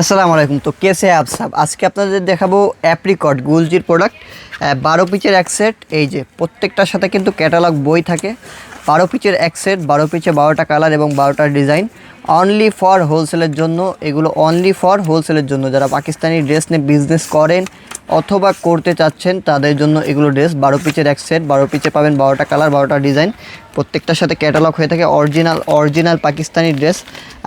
আসসালামু আলাইকুম। তো कैसे हैं आप सब? আজকে আপনাদের দেখাবো অ্যাপ্রিকট গুলজির প্রোডাক্ট 12 পিচের এক সেট। এই যে প্রত্যেকটার সাথে কিন্তু ক্যাটালগ বই থাকে। 12 পিচের এক সেট, 12 পিচে 12টা কালার এবং 12টা ডিজাইন, অনলি ফর হোলসেলের জন্য। এগুলো অনলি ফর হোলসেলের জন্য, যারা পাকিস্তানি ড্রেস নিয়ে বিজনেস করেন অথবা করতে চাচ্ছেন তাদের জন্য এগুলো ড্রেস। 12 পিচের এক সেট, 12 পিচে পাবেন 12টা কালার, 12টা ডিজাইন, প্রত্যেকটার সাথে ক্যাটালগ হয়ে থাকে। Original Pakistani dress.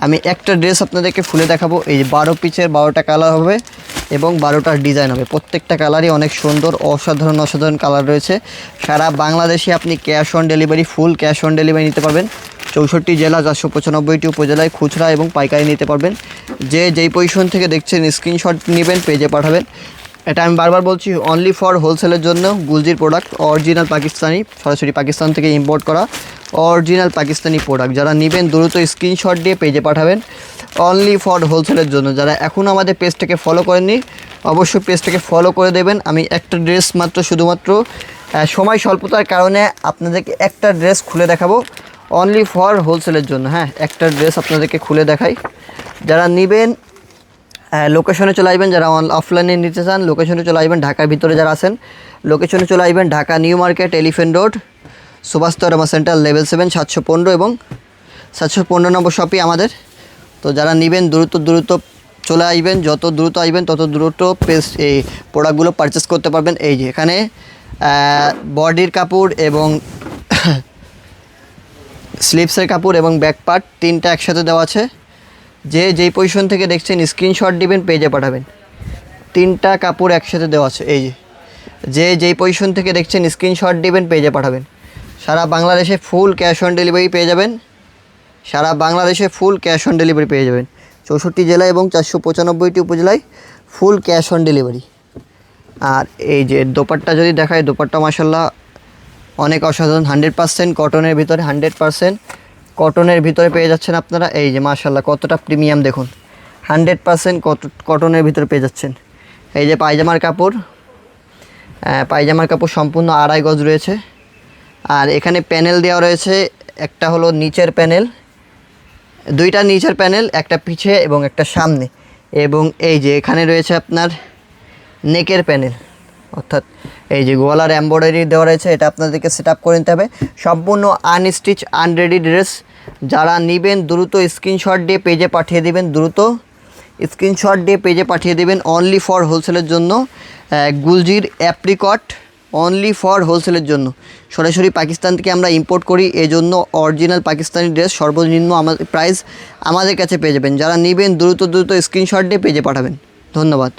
আমি একটা ড্রেস আপনাদেরকে খুলে দেখাবো। এই যে 12 পিচের 12টা কালার হবে এবং 12টা ডিজাইন হবে। প্রত্যেকটা কালারই অনেক সুন্দর, অসাধারণ কালার রয়েছে। সারা বাংলাদেশে আপনি cash on delivery, full cash on delivery নিতে পারবেন। 64 জেলা, 495টি উপজেলায় খুচরা এবং পাইকারি নিতে পারবেন। যে যেই পজিশন থেকে দেখছেন স্ক্রিনশট নেবেন, পেজে পাঠাবেন। এটা আমি বারবার বলছি, অনলি ফর হোলসেলের জন্য গুলজির প্রোডাক্ট, অরিজিনাল পাকিস্তানি, সরাসরি পাকিস্তান থেকে ইম্পোর্ট করা অরিজিনাল পাকিস্তানি প্রোডাক্ট। যারা নেবেন দ্রুত স্ক্রিনশট দিয়ে পেজে পাঠাবেন, অনলি ফর হোলসেলের জন্য। যারা এখনও আমাদের পেজটাকে ফলো করেননি অবশ্যই পেজটাকে ফলো করে দেবেন। আমি একটা ড্রেস শুধুমাত্র সময় স্বল্পতার কারণে আপনাদেরকে একটা ড্রেস খুলে দেখাবো, অনলি ফর হোলসেলের জন্য। হ্যাঁ, একটা ড্রেস আপনাদেরকে খুলে দেখাই। যারা নেবেন লোকেশনে চলে আসবেন, যারা অফলাইনে নিতে চান লোকেশনে চলে আসবেন। ঢাকার ভিতরে যারা আছেন লোকেশনে চলে আসবেন, Dhaka new market, elephant road, সুভাষতরমা সেন্টার, লেভেল 7, 715 এবং 715 নম্বর শপই আমাদের। তো যারা নেবেন দ্রুত চলে আসবেন, যত দ্রুত আসবেন তত দ্রুত এই প্রোডাক্টগুলো পারচেস করতে পারবেন। এই যে এখানে বডির কাপড় এবং স্লিভসের কাপড় এবং ব্যাক পার্ট তিনটা একসাথে দেওয়া আছে। যে যেই পজিশন থেকে দেখছেন স্ক্রিনশট দিবেন, পেজে পাঠাবেন। তিনটা কাপড় একসাথে দেওয়া আছে। এই যে যেই পজিশন থেকে দেখছেন স্ক্রিনশট দিবেন, পেজে পাঠাবেন। সারা বাংলাদেশে ফুল ক্যাশ অন ডেলিভারি পেয়ে যাবেন। সারা বাংলাদেশে ফুল ক্যাশ অন ডেলিভারি পেয়ে যাবেন। 64 জেলা এবং 495টি উপজেলায় ফুল ক্যাশ অন ডেলিভারি। আর এই যে দোপাট্টা যদি দেখায়, দোপাট্টা মাশাল্লাহ অনেক অসাধারণ। 100% কটনের ভিতরে, 100% কটনের ভিতরে পেয়ে যাচ্ছেন আপনারা। এই যে মাশাল্লাহ কতটা প্রিমিয়াম দেখুন, 100% কটনের ভিতরে পেয়ে যাচ্ছেন। এই যে পায়জামার কাপড় সম্পূর্ণ 2.5 গজ রয়েছে। আর এখানে প্যানেল দেওয়া রয়েছে, একটা হলো নিচের প্যানেল, দুইটা নিচের প্যানেল, একটা পিছে এবং একটা সামনে। এবং এই যে এখানে রয়েছে আপনার নেকের প্যানেল, অর্থাৎ এই যে গলার এমব্রয়ডারি দেওয়া রয়েছে। এটা আপনাদেরকে সেট আপ করে নিতে হবে। সম্পূর্ণ আনস্টিচ আনরেডি ড্রেস। যারা নেবেন দ্রুত স্ক্রিনশট দিয়ে পেজে পাঠিয়ে দেবেন, অনলি ফর হোলসেলের জন্য। গুলজির অ্যাপ্রিকট অনলি ফর হোলসেলের জন্য। সরাসরি পাকিস্তান থেকে আমরা ইম্পোর্ট করি, এজন্য অরিজিনাল পাকিস্তানি ড্রেস সর্বনিম্ন প্রাইস আমাদের কাছে পেয়ে যাবেন। যারা নেবেন দ্রুত স্ক্রিনশট দিয়ে পেজে পাঠাবেন। ধন্যবাদ।